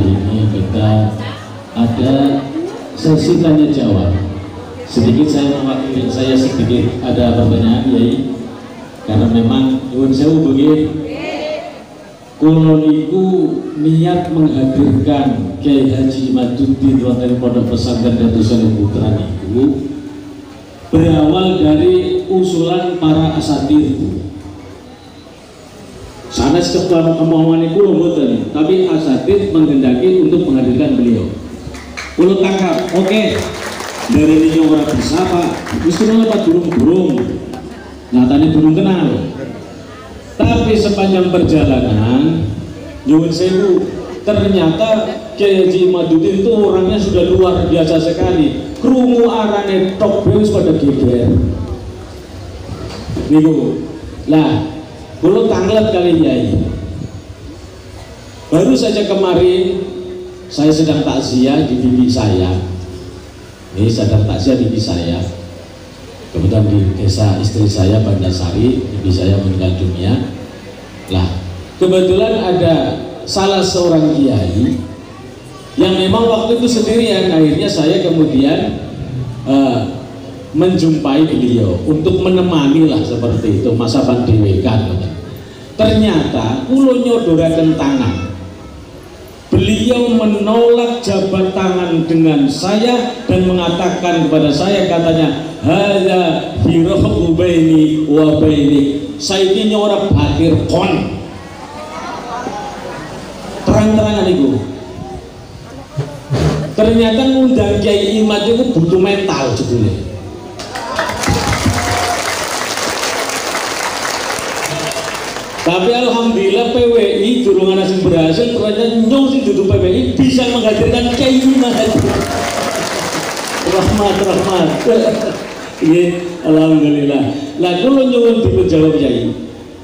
hari ini kita ada sesi tanya jawab. Sedikit saya mewakili, saya sedikit ada pertanyaan Yai, karena memang nyuwun sewu begini. Kulo niku niat menghadirkan Kiai Haji Imaduddin wonten Pondok Pesantren Datus Seni Putra niku berawal dari usulan para asatir. Sanes kemauan itu mboten, tapi asatir menghendaki untuk menghadirkan beliau. Kulo tangkap, oke. Dari ini orang bisa Pak, wis kenal Pak durung-durung. Nyatanya durung kenal. Tapi sepanjang perjalanan nyuwun sewu, ternyata Kiai Haji Imaduddin itu orangnya sudah luar biasa sekali. Krungu arane tok wis pada geger. Niku. Lah, kulo tanglet kali Yai. Baru saja kemarin saya sedang takziah di bibi saya. Ini sedang takziah di bibi saya. Kebetulan di desa istri saya Bandasari, ibu saya meninggal dunia. Lah, kebetulan ada salah seorang kiai yang memang waktu itu sendirian. Akhirnya saya kemudian menjumpai beliau untuk menemani lah seperti itu, masa pandewekan. Ternyata kulo nyodoraken tangan. Beliau menolak jabat tangan dengan saya dan mengatakan kepada saya, katanya, hada firaqu baini wa baini. Saiki nyora batir kon. Terang-terangan itu. Ternyata ngundang Kiai Imad itu butuh mental jebule. Tapi alhamdulillah PWI durungan asing berhasil, ternyata nyong sing dudu PWI bisa menghadirkan Kiai Imad. Rahmat. Iya, alhamdulillah. Lah kalau nyuwun dijawab Kiai,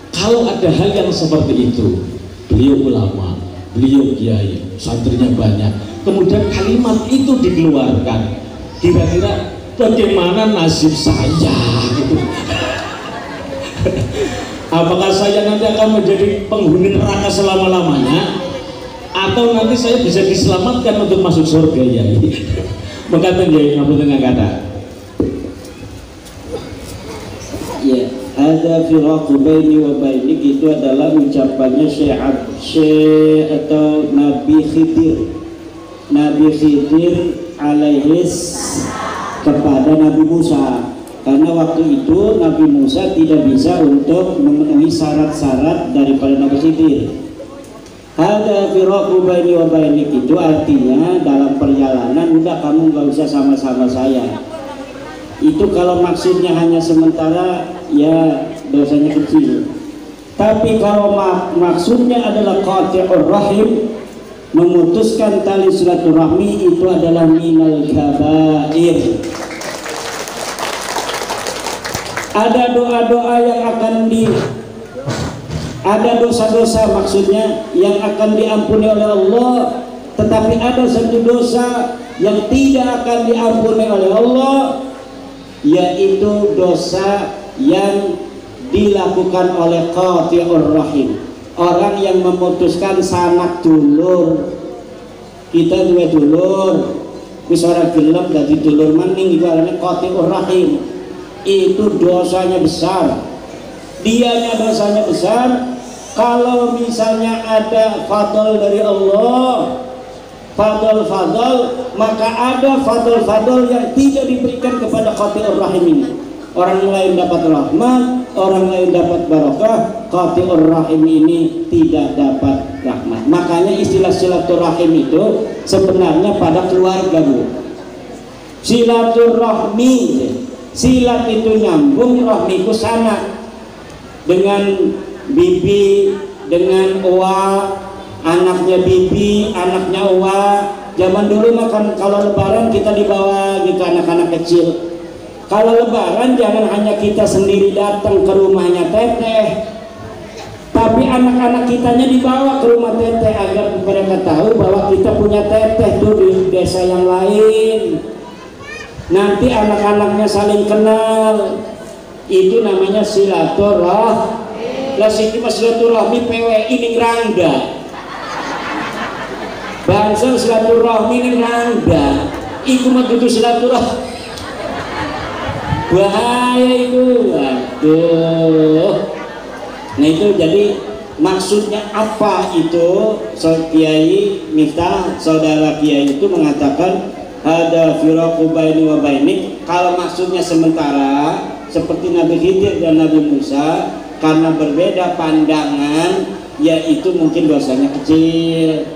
kalau ada hal yang seperti itu, beliau ulama, beliau kiai, santrinya banyak, kemudian kalimat itu dikeluarkan, kira-kira bagaimana nasib saya gitu. Apakah saya nanti akan menjadi penghuni neraka selama-lamanya, atau nanti saya bisa diselamatkan untuk masuk surga Yai? Mengatakan Yai ngapunten dengan kata. Ya, ada firaqu baini wa bainik itu adalah ucapannya Syekh atau Nabi Khidir. Nabi Khidir alaihis kepada Nabi Musa. Karena waktu itu Nabi Musa tidak bisa untuk memenuhi syarat-syarat daripada Nabi Khidir. Ada firaqu baini wa bainik itu artinya dalam perjalanan udah kamu nggak usah sama-sama saya. Itu kalau maksudnya hanya sementara ya dosanya kecil. Tapi kalau maksudnya adalah qati'ur rahim, memutuskan tali silaturahmi, itu adalah minal kabair. Ada doa-doa yang akan ada dosa-dosa maksudnya yang akan diampuni oleh Allah, tetapi ada satu dosa yang tidak akan diampuni oleh Allah, yaitu dosa yang dilakukan oleh qati'ur rahim, orang yang memutuskan sanak dulur. Kita dua dulur wis ora gelem dadi dulur maning, iku arane qati'ur rahim. Itu dosanya besar, dianya dosanya besar. Kalau misalnya ada fadl dari Allah, fadl, maka ada fadl yang tidak diberikan kepada qati'ur rahim ini. Orang lain dapat rahmat, orang lain dapat barokah, qati'ur rahim ini tidak dapat rahmat. Makanya istilah silaturahim itu sebenarnya pada keluarga, Bu. Silaturahmi, silat itu nyambung, rahmiku sana dengan bibi, dengan oa, anaknya bibi, anaknya oa. Zaman dulu makan kalau lebaran kita dibawa gitu anak-anak kecil. Kalau lebaran jangan hanya kita sendiri datang ke rumahnya teteh, tapi anak-anak kitanya dibawa ke rumah teteh agar mereka tahu bahwa kita punya teteh tuh di desa yang lain. Nanti anak-anaknya saling kenal. Itu namanya silaturahmi. Lah siki mas silaturahmi PWI ning Rangga. bangsa silaturahmi ini nanda iku mah kudu silaturahmi bahaya itu. Waduh, nah itu jadi maksudnya apa itu? Kiai Miftah, saudara Kiai itu mengatakan ada firaqu baini wa bainik, kalau maksudnya sementara seperti Nabi Khidir dan Nabi Musa karena berbeda pandangan, yaitu mungkin dosanya kecil.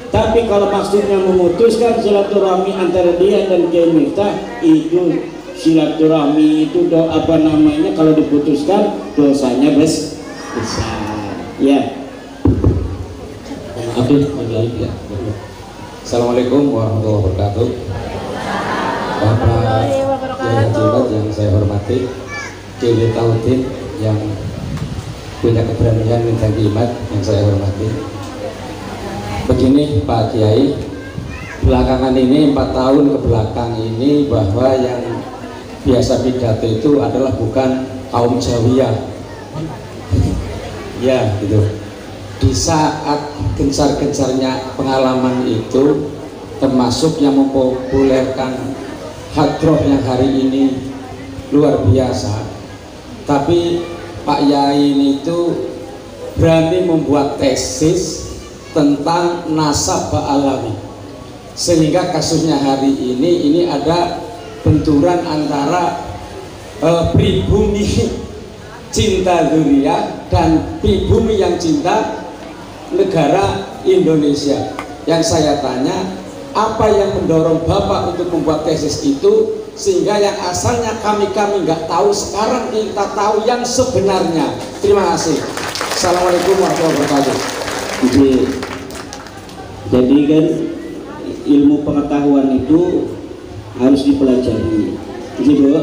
Tapi kalau maksudnya memutuskan silaturahmi antara dia dan Kiai Miftah, itu silaturahmi itu apa namanya, kalau diputuskan dosanya besar. Ya. Ya. Assalamualaikum warahmatullahi wabarakatuh. Bapak Kiai yang saya hormati, Kiai Taudin yang punya keberanian minta jimat yang saya hormati. Begini Pak Kiai, belakangan ini 4 tahun ke belakang ini bahwa yang biasa pidato itu adalah bukan kaum Jawiyah. Ya gitu. Di saat gencar-gencarnya pengalaman itu, termasuk yang mempopulerkan hadroh yang hari ini luar biasa, tapi Pak Yai ini itu berani membuat tesis tentang nasab alami, sehingga kasusnya hari ini ada benturan antara pribumi cinta dzurriyyah dan pribumi yang cinta negara Indonesia. Yang saya tanya, apa yang mendorong Bapak untuk membuat tesis itu sehingga yang asalnya kami nggak tahu sekarang kita tahu yang sebenarnya. Terima kasih. Assalamualaikum warahmatullahi wabarakatuh. Jadi kan ilmu pengetahuan itu harus dipelajari. Gitu.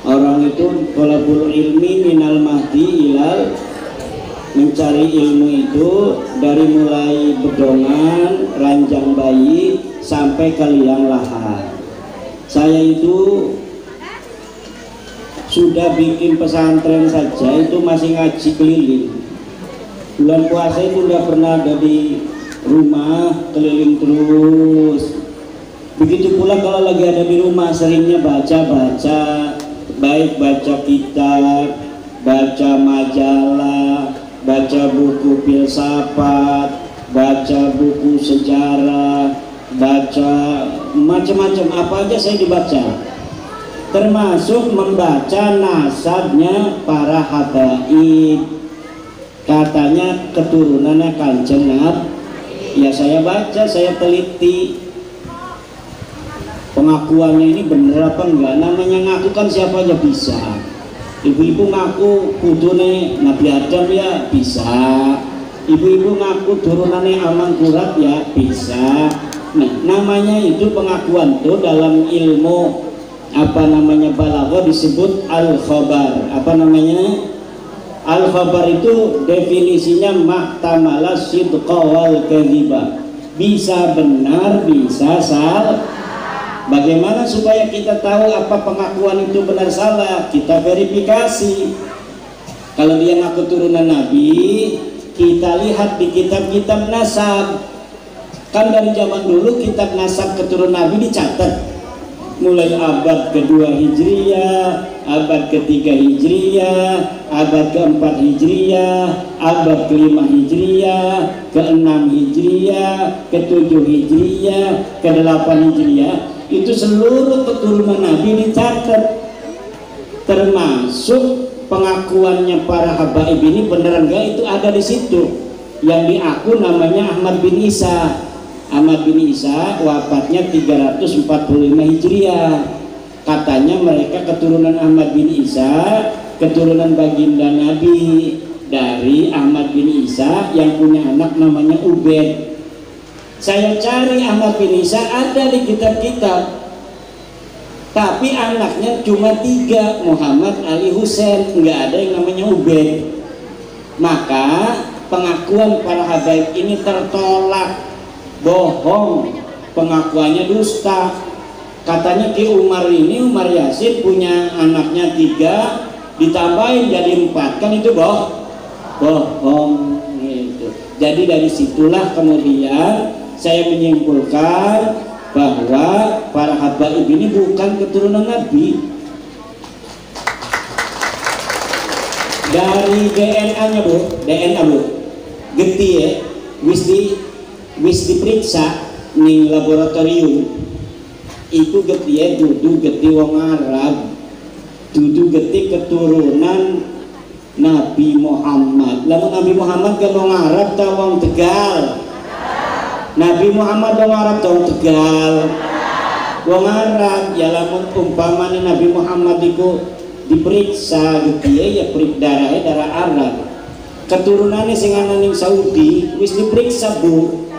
Orang itu thalabul ilmi minal mahdi ilal, mencari ilmu itu dari mulai bedongan, ranjang bayi sampai ke liang lahat. Saya itu sudah bikin pesantren saja itu masih ngaji keliling. Bulan puasa itu udah pernah ada di rumah keliling terus. Begitu pula kalau lagi ada di rumah seringnya baca-baca, baik baca kitab, baca majalah, baca buku filsafat, baca buku sejarah, baca macam-macam, apa aja saya dibaca, termasuk membaca nasabnya para habaib, katanya keturunannya Kanjeng Nabi. Ya saya baca, saya teliti pengakuannya ini bener apa enggak. Namanya ngaku kan siapa aja bisa. Ibu-ibu ngaku putune Nabi Adam ya bisa, ibu-ibu ngaku turunannya Al-Mangkurat ya bisa. Nah namanya itu pengakuan tuh dalam ilmu apa namanya balaghah disebut al-khabar. Apa namanya? Al-khabar itu definisinya mahtamala sidqa wal kadhiba, bisa benar bisa salah. Bagaimana supaya kita tahu apa pengakuan itu benar salah? Kita verifikasi. Kalau dia ngaku turunan Nabi, kita lihat di kitab-kitab nasab. Kan dari zaman dulu kitab nasab keturunan Nabi dicatat. Mulai abad kedua Hijriyah, abad ketiga Hijriyah, abad keempat Hijriyah, abad kelima Hijriyah, keenam Hijriyah, ketujuh Hijriyah, kedelapan Hijriyah. Itu seluruh keturunan Nabi dicatat, termasuk pengakuannya para habaib ini beneran enggak, itu ada di situ. Yang diaku namanya Ahmad bin Isa. Ahmad bin Isa wafatnya 345 Hijriah. Katanya mereka keturunan Ahmad bin Isa, keturunan baginda Nabi. Dari Ahmad bin Isa yang punya anak namanya Ubaid. Saya cari Ahmad bin Isa ada di kitab-kitab, tapi anaknya cuma 3, Muhammad, Ali, Husain, nggak ada yang namanya Ubaid. Maka pengakuan para habaib ini tertolak, bohong, pengakuannya dusta. Katanya Ki Umar ini, Umar Yasin punya anaknya 3 ditambahin jadi 4, kan itu bohong gitu. Jadi dari situlah kemudian saya menyimpulkan bahwa para habaib ini bukan keturunan Nabi. Dari DNA-nya bu, getih ya, wis diperiksa ning laboratorium. Iku getih ya, dudu getih wong Arab, dudu getih keturunan Nabi Muhammad. Lamun Nabi Muhammad kan wong Arab ta wong Tegal? Nabi Muhammad wong Arab ta wong Tegal? Wong Arab. Ya lamun umpamane Nabi Muhammad iku diperiksa gitu ya darah Arab. Keturunannya sing ana ning Saudi wis diperiksa bu.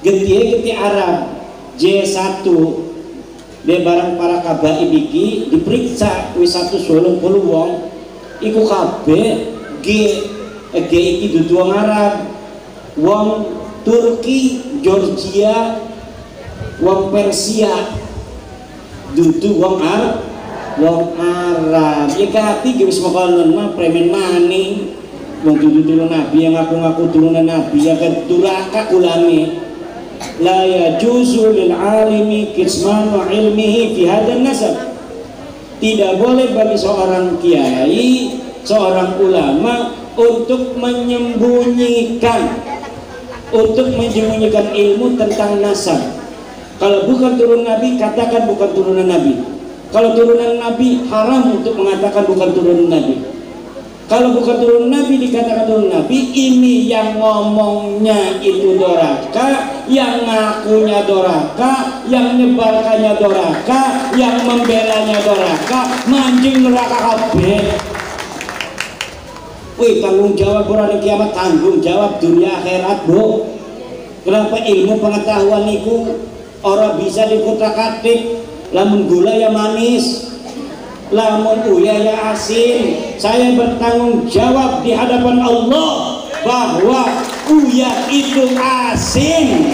Getih Arab J1 de barang para kabaib iki diperiksa wis 180 wong. Iku kabeh iki dudu wong Arab, wong Turki, Georgia, wong Persia, dudu wong Arab. Ya kati wis makanan mah premen maning. Wong dudu turun Nabi yang ngaku-ngaku turunan Nabi ya kan duraka ulame. La yajuzu lil alimi kismanu ilmihi fi hadzal nasab. Tidak boleh bagi seorang kiai, seorang ulama untuk menyembunyikan ilmu tentang nasab. Kalau bukan turun Nabi, katakan bukan turunan Nabi. Kalau turunan Nabi, haram untuk mengatakan bukan turunan Nabi. Kalau bukan turunan Nabi, dikatakan turunan Nabi. Ini yang ngomongnya itu doraka, yang ngakunya doraka, yang nyebarkannya doraka, yang membelanya doraka, mancing neraka kabeh. Wih, tanggung jawab hari kiamat, tanggung jawab dunia akhirat bu. Kenapa ilmu pengetahuan itu orang bisa dikutak-katik? Lamun gula ya manis, lamun uya ya asin. Saya bertanggung jawab di hadapan Allah bahwa uya itu asin.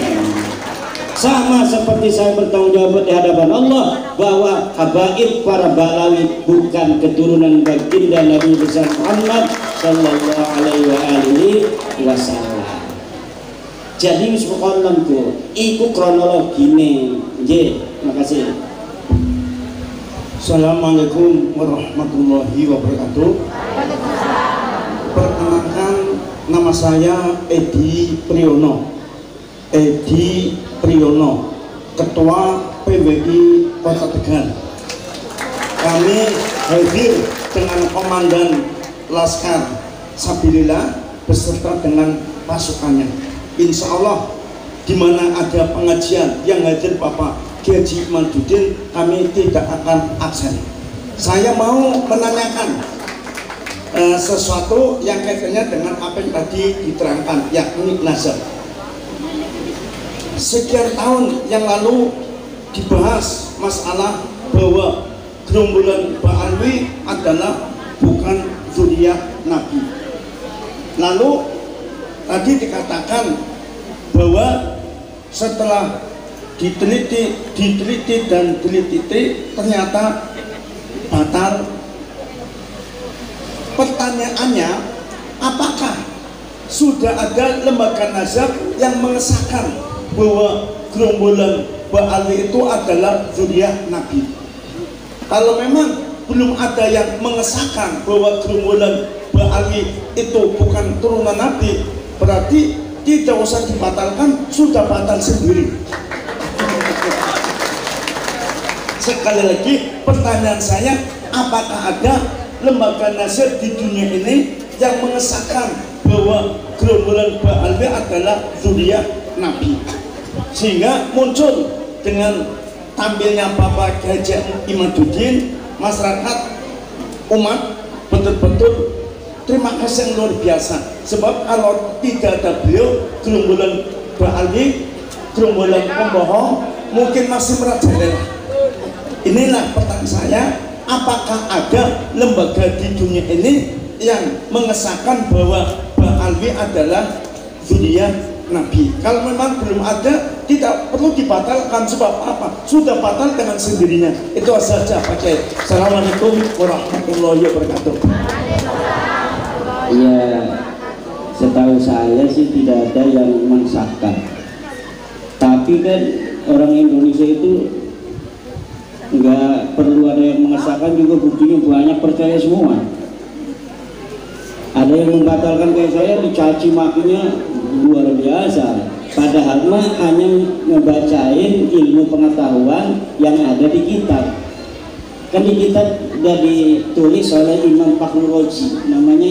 Sama seperti saya bertanggung jawab di hadapan Allah bahwa habaib para balawi bukan keturunan baginda Nabi besar Muhammad sallallahu alaihi wasallam. Jadi musmukonanku iku kronologine. Nggih, makasih. Assalamualaikum warahmatullahi wabarakatuh. Perkenalkan, nama saya Edi Priyono, Ketua PWI Kota Tegal. Kami hadir dengan Komandan Laskar Sabilillah beserta dengan pasukannya. Insya Allah di mana ada pengajian yang hadir Bapak Kiai Haji Imaduddin, kami tidak akan absen. Saya mau menanyakan sesuatu yang kaitannya dengan apa yang tadi diterangkan, yakni nazar. Sekian tahun yang lalu dibahas masalah bahwa gerombolan Ba'alwi adalah bukan zuriat Nabi. Lalu tadi dikatakan bahwa setelah diteliti ternyata batal. Pertanyaannya, apakah sudah ada lembaga nazar yang mengesahkan bahwa gerombolan Ba'alwi itu adalah zuriat Nabi? Kalau memang belum ada yang mengesahkan bahwa gerombolan Ba'alwi itu bukan turunan Nabi, berarti tidak usah dibatalkan, sudah batal sendiri. Sekali lagi pertanyaan saya, apakah ada lembaga nazar di dunia ini yang mengesahkan bahwa gerombolan Ba'alwi adalah zuriat Nabi, sehingga muncul dengan tampilnya Bapak Kiai Haji Imaduddin, masyarakat umat betul-betul terima kasih yang luar biasa. Sebab kalau tidak ada beliau, gerombolan Ba'alwi, gerombolan pembohong mungkin masih merajalela. Inilah pertanyaan saya, apakah ada lembaga di dunia ini yang mengesahkan bahwa Ba'alwi adalah zuriat Nabi? Kalau memang belum ada, tidak perlu dibatalkan. Sebab apa? Sudah batal dengan sendirinya. Itu saja Pak Kiai. Assalamualaikum warahmatullahi wabarakatuh. Ya, Setahu saya sih tidak ada yang mensahkan. Tapi kan orang Indonesia itu nggak perlu ada yang mengesahkan juga, buktinya banyak percaya semua. Ada yang membatalkan kayak saya, dicaci makinya luar biasa. Padahal mah hanya ngebacain ilmu pengetahuan yang ada di kitab. Kan di kitab udah ditulis oleh Imam Fakhrul Razi, namanya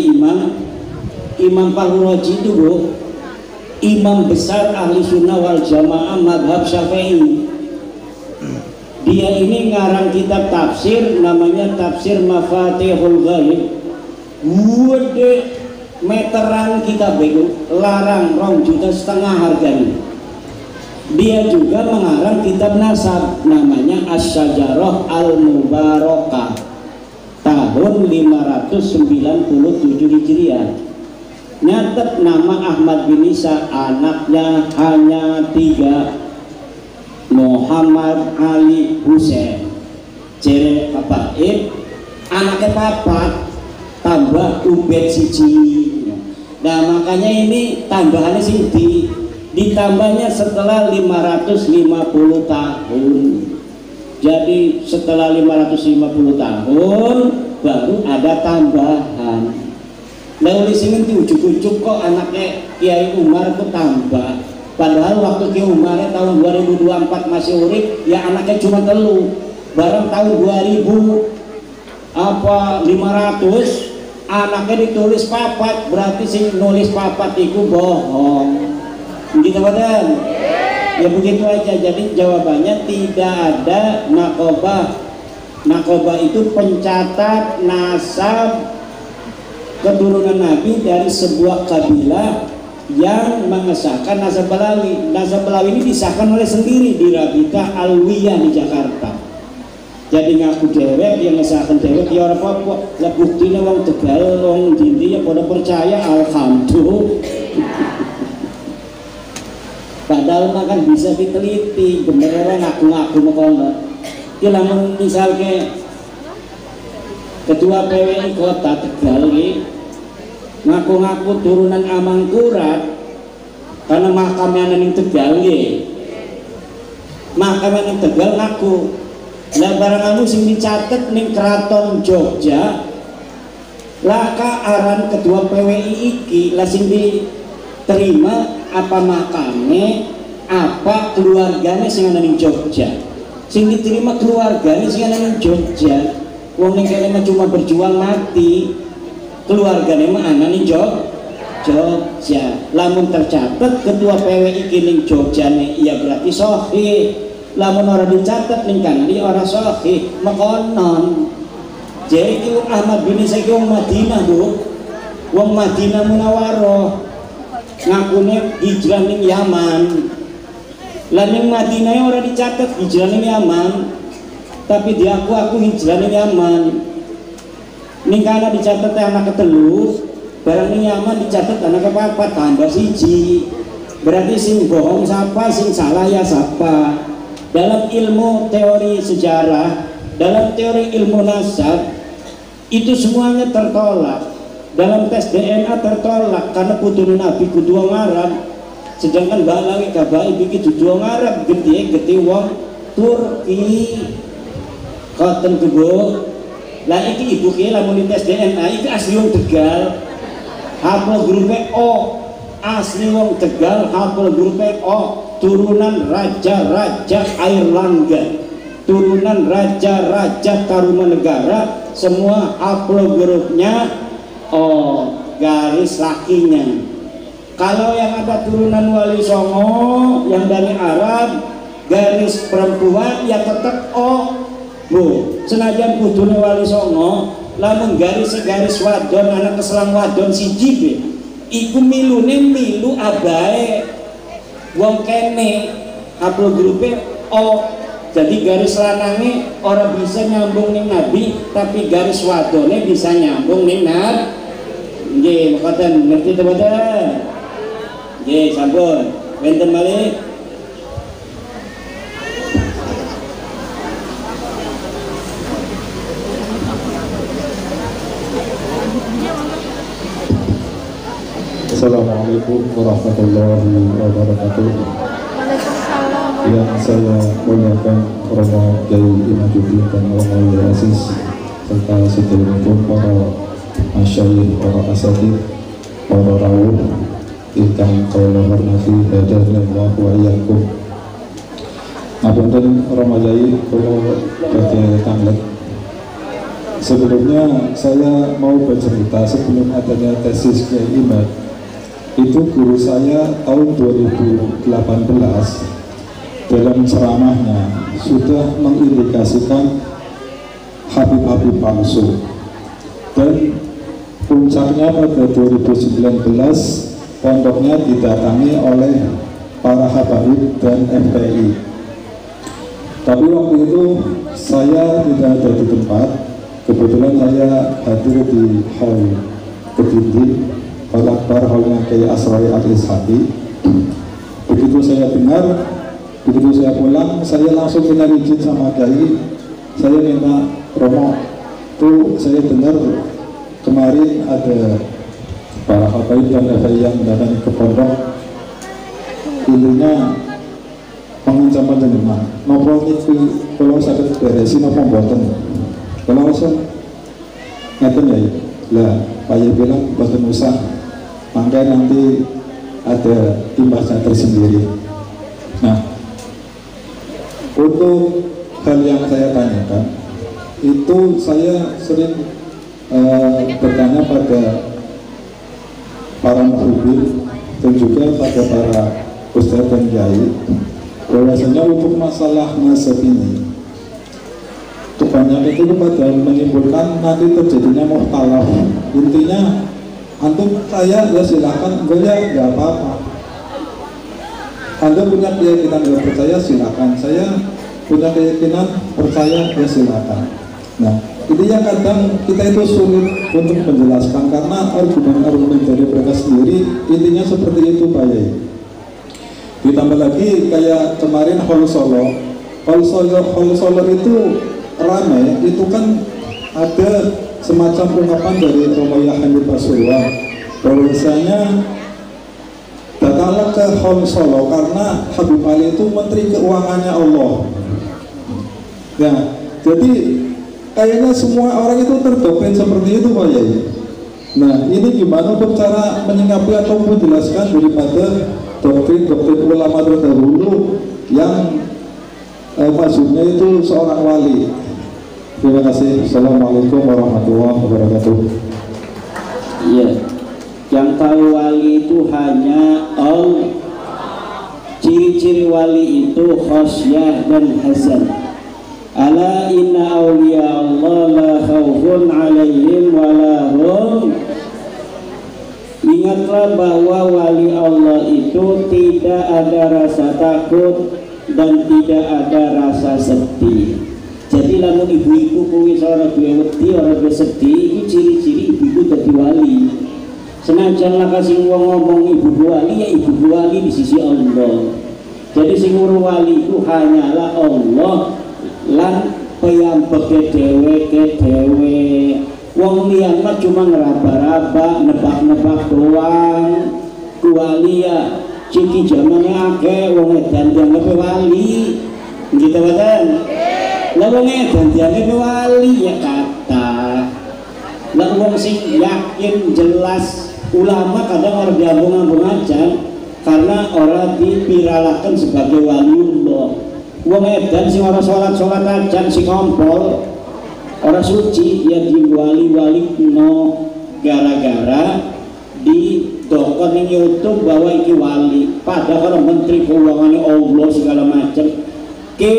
Imam Fakhrul Razi itu bro, imam besar ahli sunnah wal jamaah madhab Syafi'i. Dia ini ngarang kitab tafsir namanya Tafsir Mafatihul Ghaib. Gede meteran kitab itu, larang 2,5 juta harganya. Dia juga mengarang kitab nasab namanya Asy-Syajarah Al-Mubarakah tahun 597 Hijriah. Nyatet nama Ahmad bin Isa, anaknya hanya 3, Muhammad Ali Husain Jere Habaib, anaknya 4 tambah Ubed siji. Nah makanya ini tambahannya sih ditambahnya setelah 550 tahun. Jadi setelah 550 tahun baru ada tambahan. Lalu di sini ujuk-ujuk kok anaknya Kiai Umar itu tambah. Padahal waktu Kiai Umar tahun 2024 masih urip, ya anaknya cuma 3. Barang tahun 500 anaknya ditulis 4, berarti sih nulis 4 itu bohong. Gitu badan? Ya begitu aja. Jadi jawabannya tidak ada nakobah. Nakobah itu pencatat nasab keturunan Nabi dari sebuah kabilah yang mengesahkan nasab Balawi. Nasab Balawi ini disahkan oleh sendiri di Rabita Alwiyah di Jakarta. Jadi ngaku dewek, yang ngesahkan dewek ya orang Papua. Lah buktinya wong Tegal, wong Dindi ya pada percaya, alhamdulillah. Padahal makan bisa diteliti, bener-bener ngaku-ngaku makono. Ki lamun misalnya Ketua PWI Kota Tegal ini ngaku-ngaku turunan Amangkurat karena makamnya ning Tegal nggih. Makamnya ning Tegal ngaku. Lah barang anu sing dicatet ning Keraton Jogja laka aran Ketua PWI iki lah sing diterima apa makamnya, apa keluarganya sing ana ning Jogja. Sing diterima keluarganya sing ana ning Jogja. Wong ning kene mah cuma berjuang mati. Keluargane mah ana ning Jogja. Lamun tercatat ketua PWI ning Jogjane iya berarti sahih. Lamun ora dicatat ning kandi ora sahih, makonon. Jadi wong Ahmad bin Isa iki wong Madinah, Bu. Wong Madinah Munawwarah. Ngakune hijrah ning Yaman. Lah ning Madinah ora dicatat hijrah ning Yaman. Tapi dia aku hijrah ning Yaman. Ning kana dicatat anak ketelu, barang ning Yaman dicatat anak kepapat tambah siji. Berarti sing bohong siapa, sing salah ya siapa. Dalam ilmu teori sejarah, dalam teori ilmu nasab itu semuanya tertolak. Dalam tes DNA tertolak karena putunan Nabi kudu wong Arab. Sedangkan Balawi Kabai bikin kudu wong Arab, gede wong Turki. Koten kebo. Lah iki ibu ki lamun tes DNA iki asli wong Tegal. Hafal grupe O. Asli wong Tegal, hafal grupe O. Turunan raja-raja Airlangga. Turunan raja-raja Tarumanegara, semua hafal grupnya O, garis lakinya. Kalau yang ada turunan Wali Songo yang dari Arab, garis perempuan ya tetap O. Bu, senajan kudune Wali Songo, lamun garis wadon anak keselang wadon siji be, iku milune milu abae wong kene hafal grupe O. Jadi garis lanange orang bisa nyambung ning Nabi, tapi garis wadone bisa nyambung ning Nabi. Nggih, makaten ngerti ta boten? Nggih, sampun. Wenten malih. Assalamualaikum Assalamualaikum warahmatullahi wabarakatuh. Yang saya muliakan Romo Kiai Imaduddin dan Romo Yai Aziz serta sedherekipun para masyayikh, para asatidz, para rawuh ingkang kula hormati hadanallahu wa iyyakum. Ngapunten Romo Yai kula badhe tanglek. Sebelumnya saya mau bercerita sebelum adanya tesis Kiai Imad. Itu guru saya tahun 2018 dalam ceramahnya sudah mengindikasikan Habib-habib palsu, dan puncaknya pada 2019 pondoknya didatangi oleh para Habib dan MPI. Tapi waktu itu saya tidak ada di tempat. Kebetulan saya hadir di hall Kediri, hall akbar, hallnya Kiai Asrori Al-Ishaqi. Begitu saya dengar, begitu saya pulang, saya langsung minta izin sama Kiai. Saya minta, Romo, tuh saya dengar kemarin ada para habaib dan FPI yang datang ke pondok, intinya pengancaman jenengan. Nopo niki kalau sakit beresin apa mboten? Kalau langsung ngeten ya, lah Pak Yai bilang boten usah, makanya nanti ada imbasnya tersendiri. Nah, untuk hal yang saya tanyakan, itu saya sering bertanya pada para muhibin dan juga pada para ustadz dan kiai, bahwasanya untuk masalah nasab ini kebanyakan itu pada menimbulkan nanti terjadinya mukhtalaf. Intinya antum saya ya silakan, enggak ya enggak apa-apa. Anda punya keyakinan enggak percaya silakan, saya punya keyakinan percaya ya silakan. Nah, intinya kadang kita itu sulit untuk menjelaskan karena argumen-argumen dari mereka sendiri intinya seperti itu Pak Yai. Ditambah lagi kayak kemarin Hall Solo itu ramai, itu kan ada semacam ungkapan dari Romo Yahya Pasuruan bahwasanya datanglah ke Hall Solo karena Habib Ali itu menteri keuangannya Allah. Nah, jadi kayaknya semua orang itu terdoktrin seperti itu Pak Yai. Nah, ini gimana untuk cara menyikapi atau menjelaskan daripada doktrin-doktrin ulama terdahulu yang maksudnya itu seorang wali. Terima kasih. Assalamualaikum warahmatullahi wabarakatuh. Iya, yang tahu wali itu hanya Allah. Ciri-ciri wali itu khosyah dan hasan. Ala inna awliya Allah la khawfun alaihim wa la hum. Ingatlah bahwa wali Allah itu tidak ada rasa takut dan tidak ada rasa sedih. Jadi lamun ibu-ibu kuwi ora duwe wedi, ora duwe sedih, iki ciri-ciri ibu-ibu dadi wali. Senajan lah kasih wong ngomong ibu wali, ya ibu wali di sisi Allah. Jadi sing wali itu hanyalah Allah lan piyambake dhewe. Wong liyan mah cuma ngeraba-raba, nebak-nebak doang. Wali ya ciki jamane akeh wong edan dianggep wali. Gitu kan? Lah wong edan dianggep wali ya kata. Lah wong sing yakin jelas ulama kadang orang diambung-ambung aja karena orang dipiralakan sebagai waliullah. Wong edan sing ora salat-salat aja sing ngompol orang suci ya di wali-wali no gara-gara di dokter ning YouTube bahwa iki wali padahal menteri keuangan Allah segala macam ke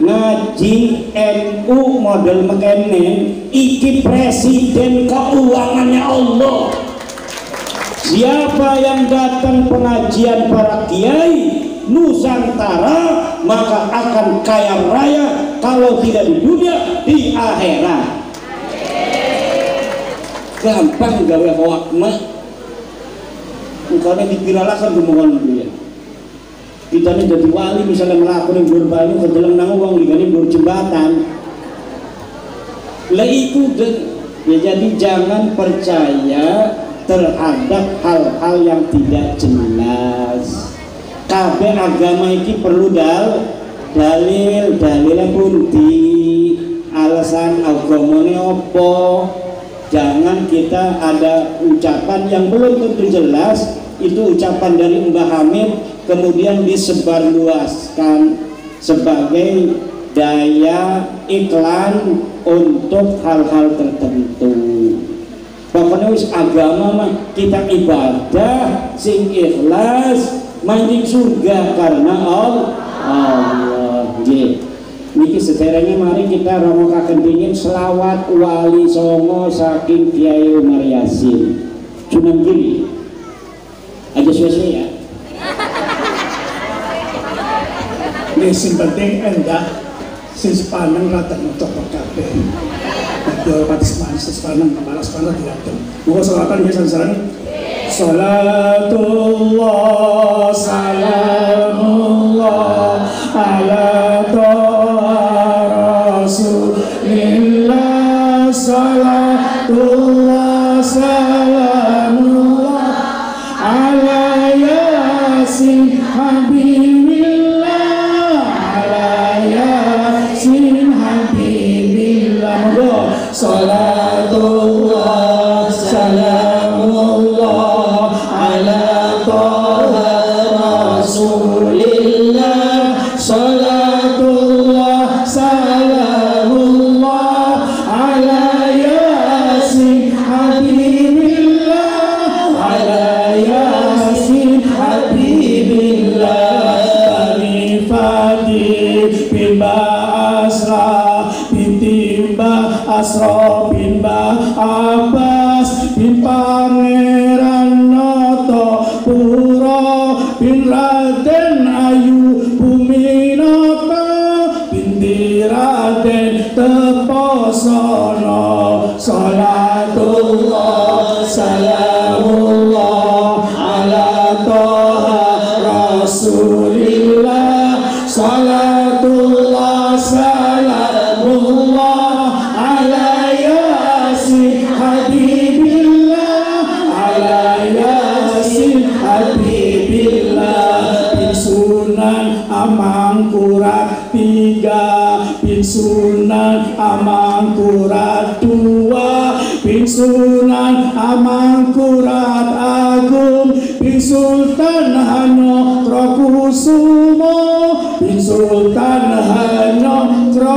ngaji NU model mekene iki presiden keuangannya Allah. Siapa yang datang pengajian para kiai Nusantara maka akan kaya raya, kalau tidak di dunia di akhirat. Gampang gawe hoak mah bukannya dipiralakan kemohon dia. Kita ini jadi wali misalnya melakukan yang berbanyu ke dalam nang uang digani berjembatan lah itu ya. Jadi jangan percaya terhadap hal-hal yang tidak jelas. Kabeh agama iki perlu dalil pun di alasan agamane apa. Jangan kita ada ucapan yang belum tentu jelas, itu ucapan dari Mbah Hamid kemudian disebarluaskan sebagai daya iklan untuk hal-hal tertentu. Pokoknya wis agama mah kita ibadah sing ikhlas mancing surga karena Allah. Niki sederenge mari kita romokaken pingin selawat wali songo saking Kiai Umar Yasin. Sunan Giri. Aja suwe-suwe ya. Sing penting enggak sing sepaneng rata untuk kabeh. Dua patis manis sepaneng kemalas panah diatur. Muga salatan ya sansaran. Salatullah salamullah ala Rasulillah. Salatullah salamullah ala Yasin Habibillah, ala Yasin Habibillah. Salatullah salamullah ala Rasulillah. Salatullah salamullah ala Yasin Habibillah, ala Yasin Habibillah. Bani Fadil bin Asra binti Mbah Asra bin Mbah Abbas bin Pangeran Noto Puro bin Raden Ayu Buminaka binti Raden Teposono. Salatullah salamullah ala Rasulillah. Salatullah salamullah ala Yasin Habibillah, ala Yasin Habibillah. Bin Sunan Amangkurat 3, bin Sunan Amangkurat 2, bin Sunan Amangkurat Agung, bin Sultan Hanokrokusumo, bin Sultan Hanokrawati.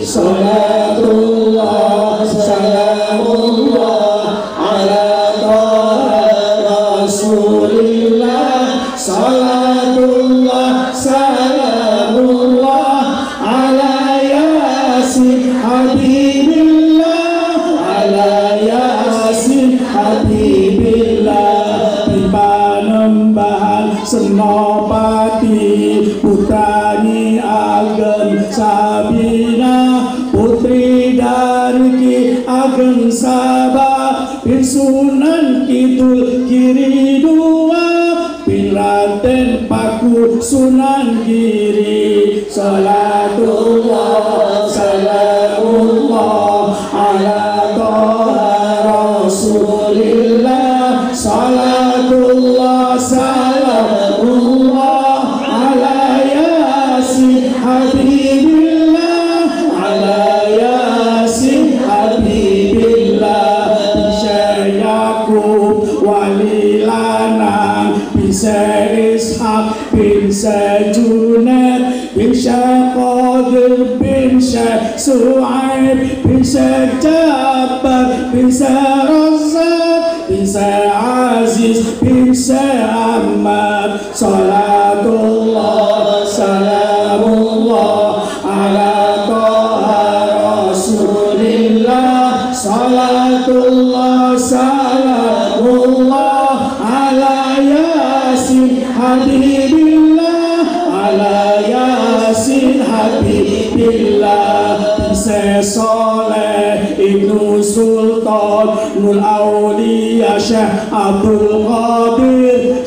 Salatullah salamullah ala Rasulillah. Salatullah salamullah ala Yasin Habibillah, ala Yasin Habibillah. Di Panembahan Senopati putrani Ageng Sabina, putri dari Ki Ageng Sabah, bin Sunan Kidul Giri 2, bin Raden Paku Sunan Giri. Salatullah salamullah ala Rasulillah. Salatullah salamullah ala Yasin Habibillah, ala Yasin Habibillah. Bisa Yakub wali lanang, bisa Ishak bin Junaid, bisa Qadir bin Su'aib, bisa Jabbar, bisa Razak, bisa Aziz, bisa Ahmad. Salatullah salamullah ala Rasulillah. Salatullah salamullah ala Yasin Habibillah, ala Yasin Habibillah. Bisa Soleh Ibnu Sultan Nur Aulia Syekh Abdul Qadir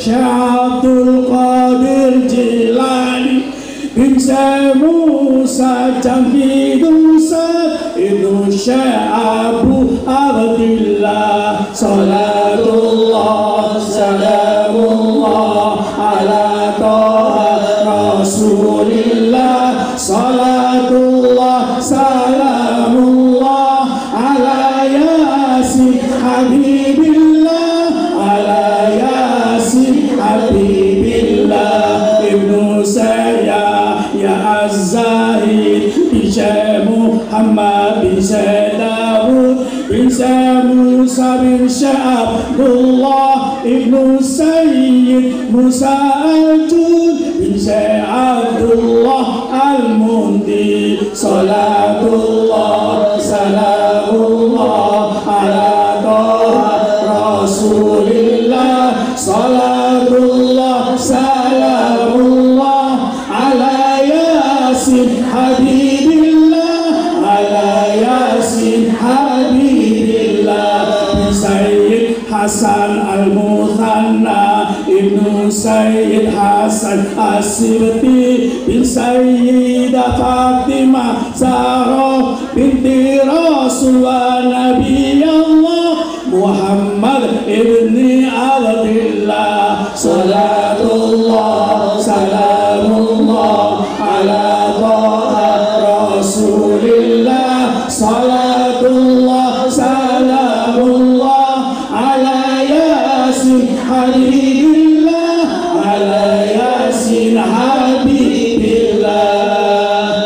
Jilani, bin Syekh Musa Jamhidul Ustaz Ibnu Syekh Abu Abdillah. Salatullah salamullah ala Taha Rasulillah. Salatullah salamullah ala Yasin Habibillah, ala Yasin Habibillah. Ibnu saya ya Az-Zahid bin Syekh Muhammad bin Syekh Dawud bin Syekh Musa bin Syekh Abdullah Ibnu Sayyid Musa Al-Jud bin Syekh Abdullah Al-Mundi. Salatullah salamullah ala Taha Rasulillah. Salatullah salamullah ala Yasin Habibillah, ala Yasin Habibillah. Bin Sayyid Hasan Al-Muthanna Ibnu Sayyid Hasan As-Sibti bin Sayyidah Fatimah Zahra binti Rasulullah Nabi Allah Muhammad ibni Abdillah. Salatullah salamullah ala Taha Rasulillah. Salatullah salamullah ala Yasin Habibillah, ala Yasin Habibillah.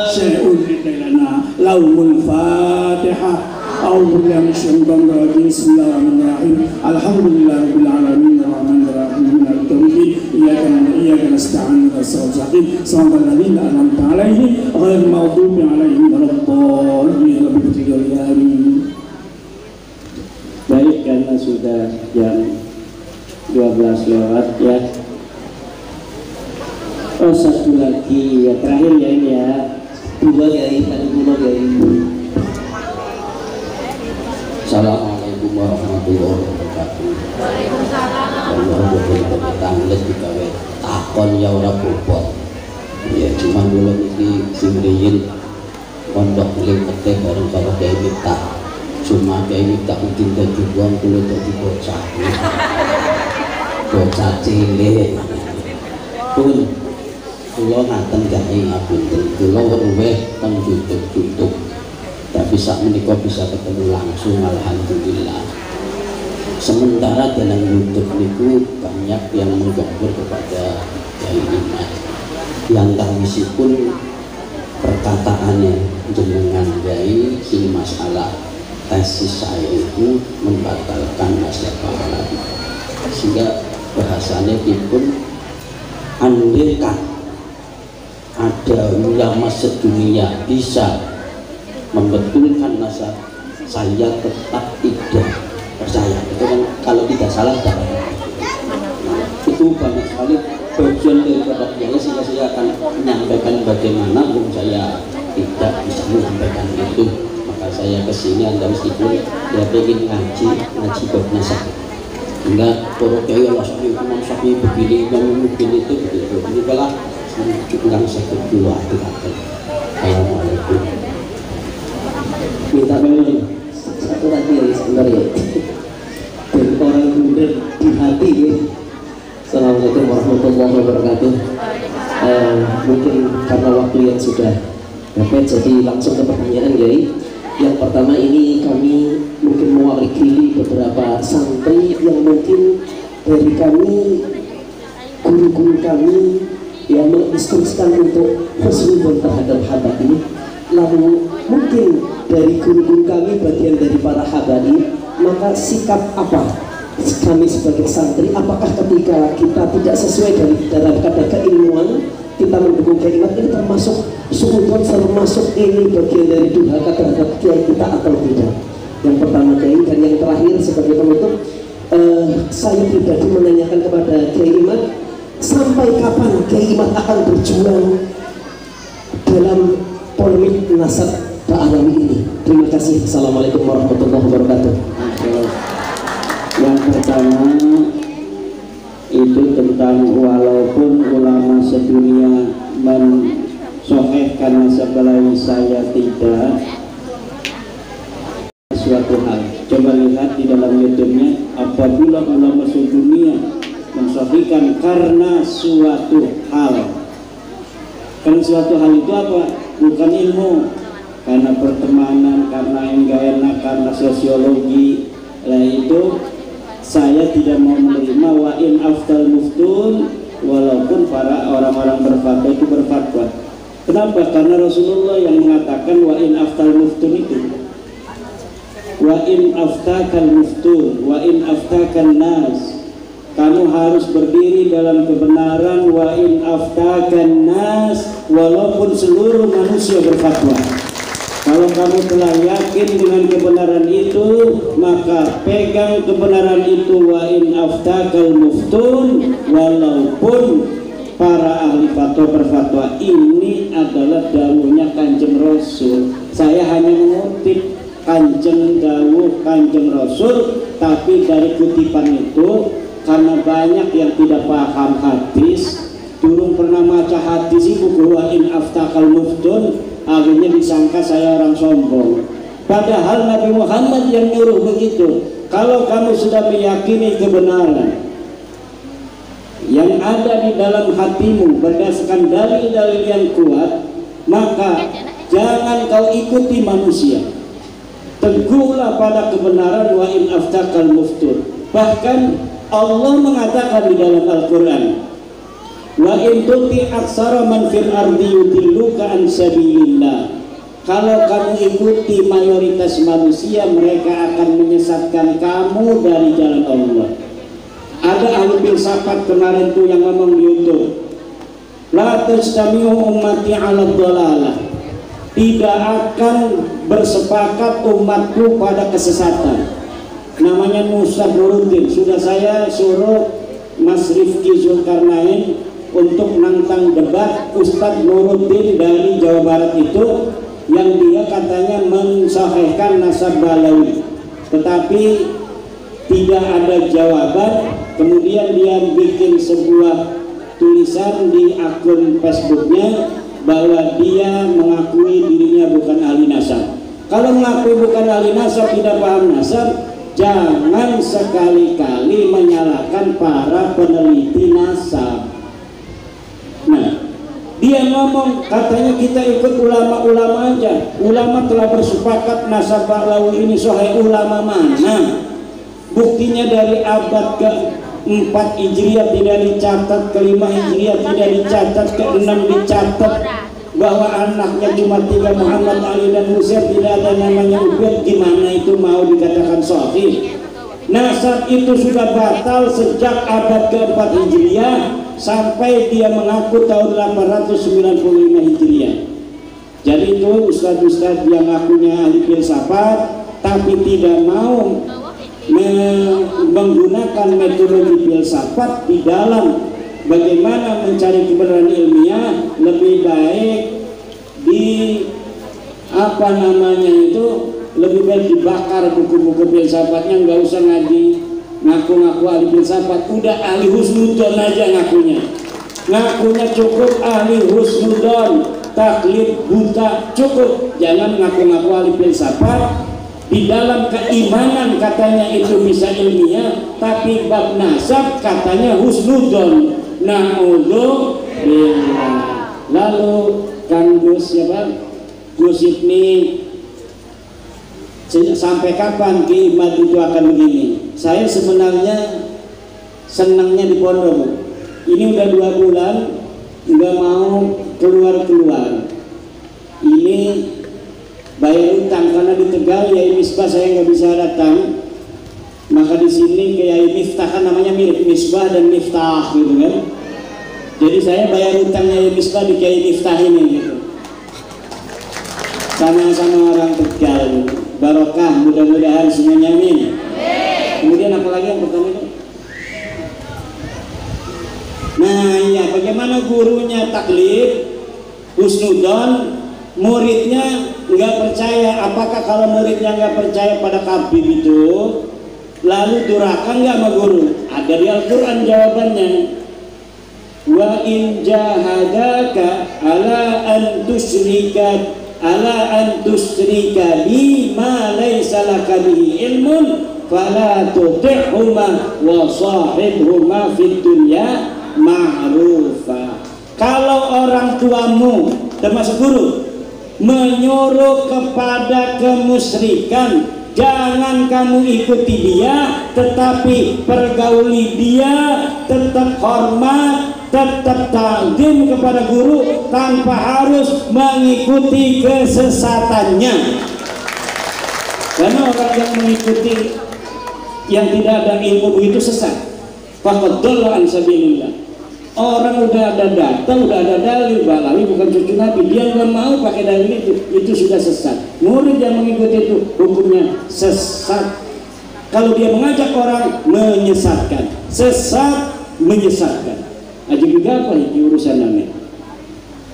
Syai'ul lana laumul Fatihah. أعوذ بالله من الشيطان الرجيم. بسم الله الرحمن الرحيم. الحمد لله رب العالمين الرحمن الرحيم مالك يوم الدين. إياك نعبد وإياك نستعين اهدنا الصراط المستقيم صراط الذين أنعمت عليهم غير المغضوب عليهم ولا الضالين. Baik, karena sudah jam 12 lewat ya. Oh, satu lagi ya, terakhir ya ini ya. Dua Kiai, tadi dua Kiai. Assalamualaikum warahmatullahi wabarakatuh. Waalaikumsalam. Allah berkata tanglet digawe takon ya ora bobot. Ya cuma dulu iki sing riyin pondok lipete bareng karo Kiai Miftah. Cuma Kiai Miftah mungkin dadi wong kula dadi bocah. Bocah cilik. Pun kula ngaten gawe ngapunten. Kula luweh teng YouTube. Tapi saat menikah bisa ketemu langsung, alhamdulillah. Sementara dalam YouTube itu banyak yang menggabur kepada Kiai Imad yang meskipun perkataannya jenengan Kiai ini masalah tesis saya itu membatalkan masa pahala, sehingga bahasanya pun andaikan ada ulama sedunia bisa membetulkan masa, saya tetap tidak percaya. Itu kan kalau tidak salah kan? Itu banyak sekali bagian daripada yang sehingga saya akan menyampaikan bagaimana saya tidak bisa menyampaikan itu. Maka saya kesini Anda meskipun dia ingin ngaji bab nasab. Sehingga para kiai Allah sapi begini, mungkin itu begitu. Ini kalah yang saya kedua hati-hati. Assalamualaikum. Minta memang satu lagi ya sebenarnya dari orang benar di hati ya. Assalamualaikum warahmatullahi wabarakatuh. Mungkin karena waktu yang sudah mepet jadi langsung ke pertanyaan Kiai. Yang pertama ini kami mungkin mewakili beberapa santri yang mungkin dari kami guru-guru kami yang menginstruksikan untuk husnuzon terhadap habat ini. Lalu mungkin dari guru-guru kami bagian dari para habari, maka sikap apa kami sebagai santri? Apakah ketika kita tidak sesuai dalam kata keilmuan kita mendukung keiman ini termasuk suudon, termasuk ini bagian dari durhaka terhadap kiai kita atau tidak? Yang pertama Kiai, dan yang terakhir sebagai penutup, saya pribadi menanyakan kepada Kiai Imad, sampai kapan Kiai Imad akan berjuang dalam polemik nasab Ba'alawi ini? Terima kasih. Assalamualaikum warahmatullahi wabarakatuh. Yang pertama itu tentang walaupun ulama sedunia menceritakan nasab balawi saya tidak suatu hal. Coba lihat di dalam YouTube-nya, apabila ulama sedunia mensahihkan karena suatu hal. Karena suatu hal itu apa? Bukan ilmu, karena pertemanan, karena enggak enak, karena sosiologi. Nah itu saya tidak mau menerima wa in aftal muftun, walaupun para orang-orang berfatwa itu berfatwa. Kenapa? Karena Rasulullah yang mengatakan wa in aftal muftun itu. Wa in aftakal muftun wa in aftakan nas, kamu harus berdiri dalam kebenaran. Wa in aftakan nas, walaupun seluruh manusia berfatwa. Kalau kamu telah yakin dengan kebenaran itu, maka pegang kebenaran itu. Wa in aftakal muftun, walaupun para ahli fatwa berfatwa. Ini adalah dawuhnya Kanjeng Rasul. Saya hanya mengutip Kanjeng dawuh Kanjeng Rasul, tapi dari kutipan itu, karena banyak yang tidak paham hadis, durung pernah baca hadis itu, wa in aftakal muftun, akhirnya disangka saya orang sombong. Padahal Nabi Muhammad yang nyuruh begitu. Kalau kamu sudah meyakini kebenaran yang ada di dalam hatimu berdasarkan dalil-dalil yang kuat, maka jangan kau ikuti manusia. Teguhlah pada kebenaran. Wa in aftakal muftun. Bahkan Allah mengatakan di dalam Al-Quran, wa in tuti aksara man fil ardi yudilluka an sabilillah. Kalau kamu ikuti mayoritas manusia, mereka akan menyesatkan kamu dari jalan Allah. Ada ahli filsafat kemarin tuh yang ngomong di YouTube, la tajtami'u ummati 'ala dhalalah. Tidak akan bersepakat umatku pada kesesatan. Namanya Musa Nuruddin. Sudah saya suruh Mas Rifki Zulkarnain untuk nantang debat Ustadz Nuruddin dari Jawa Barat itu, yang dia katanya mensahihkan nasab balawi, tetapi tidak ada jawaban. Kemudian dia bikin sebuah tulisan di akun Facebooknya bahwa dia mengakui dirinya bukan ahli nasab. Kalau mengakui bukan ahli nasab, tidak paham nasab, jangan sekali-kali menyalahkan para peneliti nasab. Nah, dia ngomong katanya kita ikut ulama-ulama aja. Ulama telah bersepakat nasab balawi ini sahih. Ulama mana? Buktinya dari abad ke-4 Hijriah tidak dicatat, ke-5 Hijriah tidak dicatat, ke-6 dicatat bahwa anaknya cuma 3, Muhammad, Ali dan Musa, tidak ada namanya Ubaid. Gimana itu mau dikatakan sahih? Nasab itu sudah batal sejak abad ke-4 Hijriah sampai dia mengaku tahun 895 Hijriah. Jadi itu ustadz-ustadz yang ngakunya ahli filsafat tapi tidak mau menggunakan metodologi filsafat di dalam bagaimana mencari kebenaran ilmiah, lebih baik lebih baik dibakar buku-buku filsafatnya, nggak usah ngaku-ngaku ahli filsafat. Udah ahli husnudon aja ngakunya cukup ahli husnudon, taklid buta cukup. Jangan ngaku-ngaku ahli filsafat. Di dalam keimanan katanya itu bisa ilmiah, tapi bab nasab katanya husnudon. Na'udzubillah. Lalu Kang Gus Gus Ibni, sampai kapan Ki Imad itu akan begini? Saya sebenarnya senangnya di pondok. Ini udah 2 bulan nggak mau keluar. Ini bayar utang karena di Tegal Yai Misbah saya nggak bisa datang. Maka di sini Yai Miftah, kan namanya mirip Misbah dan Miftah gitu kan. Jadi saya bayar utangnya Yai Misbah di Yai Miftah ini gitu. Sama-sama orang Tegal, barokah, mudah-mudahan semuanya amin. Kemudian apalagi yang pertama itu? Nah iya, bagaimana gurunya taklid husnudon, muridnya nggak percaya. Apakah kalau muridnya nggak percaya pada kabib itu, lalu durhaka nggak sama guru? Ada di Al-Quran jawabannya. wa in jahadaka ala an tusyrika bi ma laysa laka bihi ilmun fala tuti'huma wa sahibhuma fid dunya ma'rufa. Kalau orang tuamu termasuk guru menyuruh kepada kemusyrikan, jangan kamu ikuti dia, tetapi pergauli dia, tetap hormat, tetap takdim kepada guru tanpa harus mengikuti kesesatannya. Karena orang yang mengikuti yang tidak ada ilmu itu sesat. Faqad dhalla an sabilillah. Orang udah ada data, udah ada dalil, Balawi bukan cucu Nabi, dia nggak mau pakai dalil itu sudah sesat. Murid yang mengikuti itu hukumnya sesat. Kalau dia mengajak orang menyesatkan, sesat menyesatkan. Aja juga apa ini urusan namanya?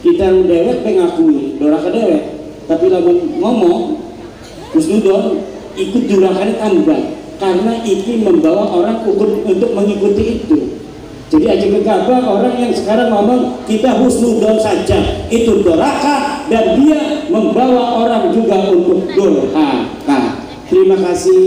Kita dewek pengakui, doraka dewek, tapi lamun ngomong, husnudon ikut durakannya tambah, karena itu membawa orang untuk mengikuti itu. Jadi aja gegabah orang yang sekarang ngomong kita husnudon saja, itu doraka, dan dia membawa orang juga untuk durhaka. Terima kasih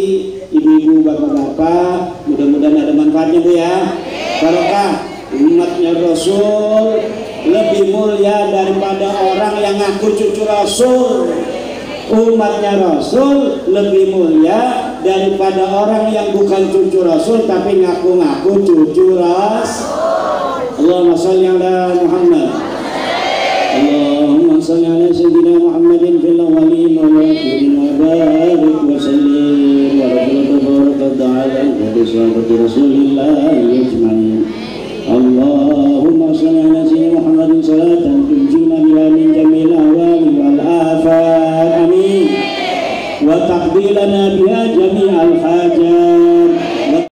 ibu-ibu, bapak-bapak, mudah-mudahan ada manfaatnya Bu ya. Barokah. Umatnya Rasul lebih mulia daripada orang yang ngaku cucu Rasul. Umatnya Rasul lebih mulia daripada orang yang bukan cucu Rasul tapi ngaku-ngaku cucu Rasul. Allahumma sholli ala Muhammad. Allahumma sholli ala sayyidina Muhammadin fil awwalin wal akhirin wa barik wa sallim wa rahmatullahi ta'ala wa bi Rasulillah ajma'in. Allahumma sholli ala sayyidina Muhammadin salatan tunjina biha min jamil ahwali wal afat. Amin. Wa taqdi lana biha